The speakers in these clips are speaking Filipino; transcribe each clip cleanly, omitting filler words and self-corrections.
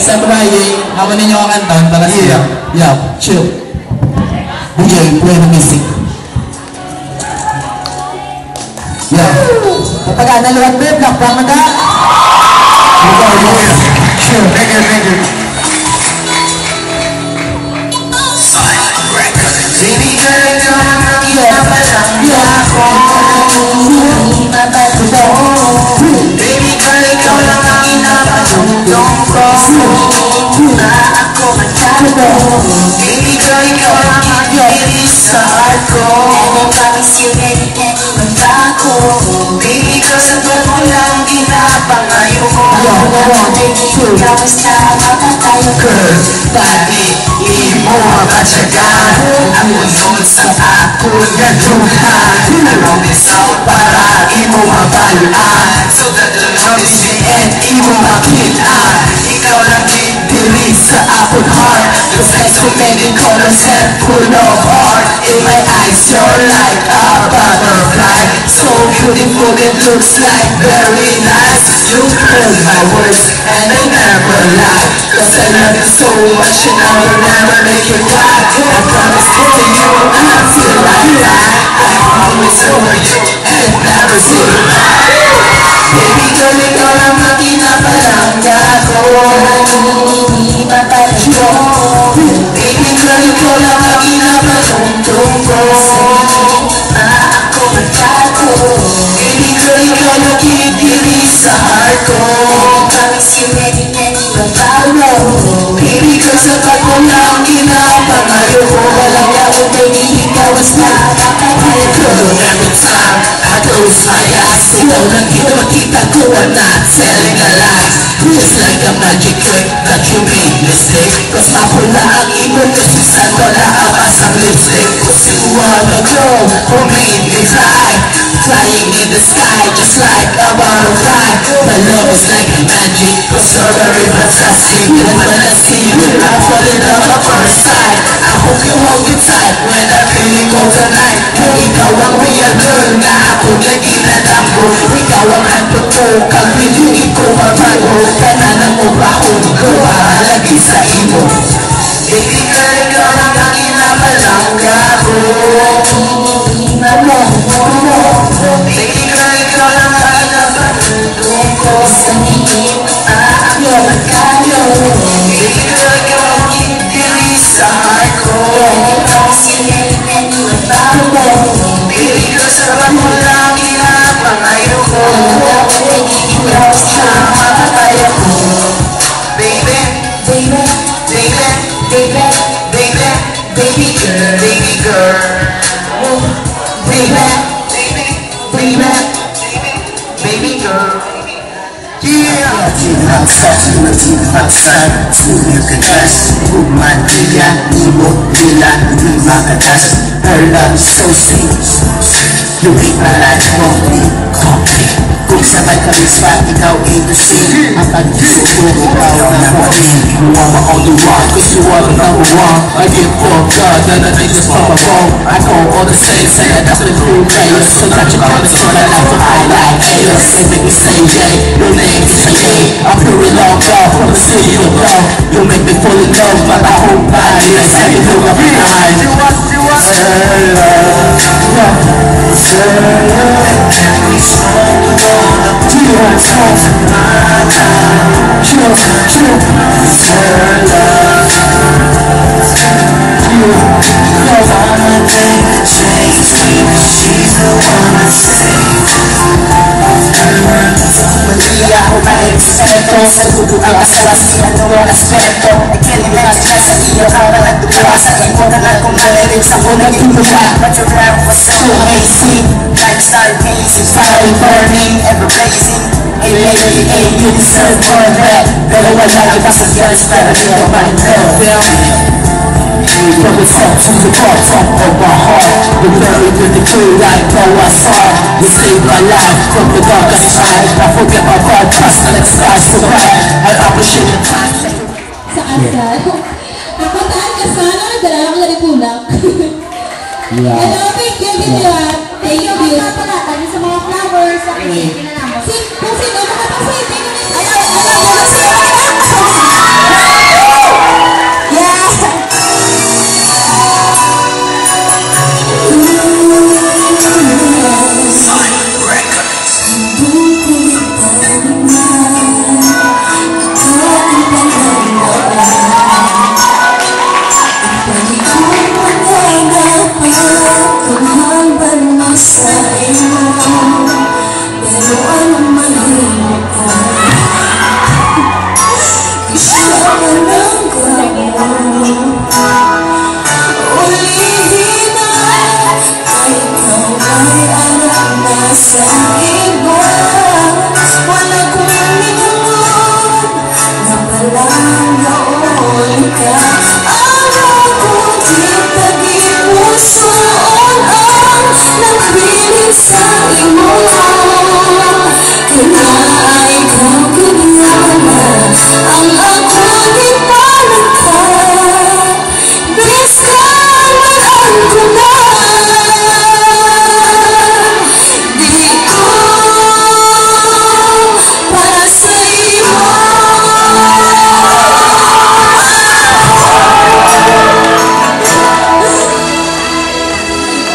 Stand by, hawa ninyo ang kanta. Yeah, chill. DJ, play the music. Yeah. Kapag naluwag mo, black bang mata. Chill, thank you. Baby girl, ikaw lang ang inapalangga ko. Hindi mapatuto. Baby girl, ikaw lang ang inapatutong ko. Na ako magkano. Baby girl, ikaw lang ang iris sa heart ko. I promise you anything magbago. Baby girl, sagot mo lang ginapangayo ko. Baby, ikaw basta mapatayo ko. Bakit imo mapatsagaan? Ang mundo sa ako'y gaduhan. Along this out para imo mabalaan. So that the love is the end, imo makitaan. Ikaw lang diri sa ako'y heart. Looks like so many colors and full of heart. In my eyes you're like a butterfly. So beautiful it looks like very nice. You heard my words and I never lie. Cause I love you so much and I will never make you cry. I promise to you until I die. I'm always for you and never say goodbye. Baby girl, ikaw lang ang pinapalangga ko. Hindi mapalito. Baby girl, ikaw lang ang pinapatungtong ko. Na ako magkato. Baby girl, ikaw lang kinitiri sa heart ko. Promise you anything magbago. Baby girl, sapat mo lang ginapangayo ko. Walang yaon, baby, ikaw basta mapatayo ko. Every time I close my eyes, ikaw lang kita ko, I'm not telling a lie. It's like a magic trick that you made mistake. Cause mapula ang imo, kasusan wala ang asang lipstick. Cause you are the girl who made me fly. Flying in the sky just like a butterfly. My love is like a magic, cause you're very fantastic. And when I see you, I fall in love at first sight. I hope you hold me tight when I really go tonight. Ikaw ang real girl na ako naginadam ko. Ikaw ang handog ko, kapiling ko mabago. Kananan mo ba akong gawa lagi sa imo. Baby girl, ikaw lang ang inamalangga ko. Hindi malanggo. Baby girl, ikaw lang ang inapatutong ko. Sa ningin ako magkayo. Baby girl, ikaw ang kinitiri sa heart ko. I promise you anything magbago. Baby girl, sabat mo lang ginapangayo ko. Baby, ikaw basta mapatayo ko. Baby, baby, baby, baby, baby, baby girl, baby girl. Baby, baby, baby, baby girl. Yeah. Tinagsan, sulit ka dress. Bumantiya, imo nila, hindi makatas. Her love is so sweet. You make my life complete. Kung sabay kami spot, ikaw A to C. Ang pag-isip ko, ikaw ang number one. You are my only one, cause you are the number one. I give for God, that I think just pop a phone. I call all the saints, and I just been through players. So that you come and turn my life to highlight haters. They make me say Jay, your name is Jay. I'm pure Ilonggo, from the city of love. You make me fall in love, but I hope body is how you look up behind. You want every smoke on the pool. She's the one that saves. Maria, ako kahit respeto. Sa dugo ang asawa siya ng respeto. I can't imagine na sa iyo para nagduwa. Sa imo na lang kung nalilig sa ko nagduwa. But your love was so amazing. Like stargazing, fire burning, ever blazing. Hey lady, hey, you deserve more than that. Pero wala iba sa girls, pero hindi ko ma-interfere. From the top to the bottom of my heart, you're very beautiful like Noah saw. You saved my life from the darkest side. I forget my bad past and it starts to bright. I appreciate your time. Saan ka? Napuntaan ka sana, nagdala ako na rin kulak. Hello, thank you, Gideon. Thank you. Thank you sa mga flowers. Kung sino makapasay, thank you.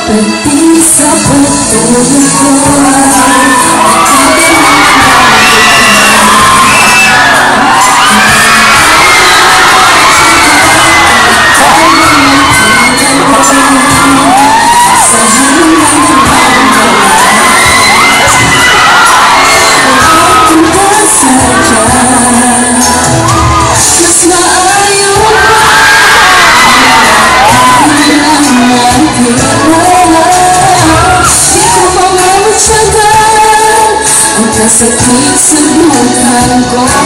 Pati sa pagtulog ko sakit sa buhay ko.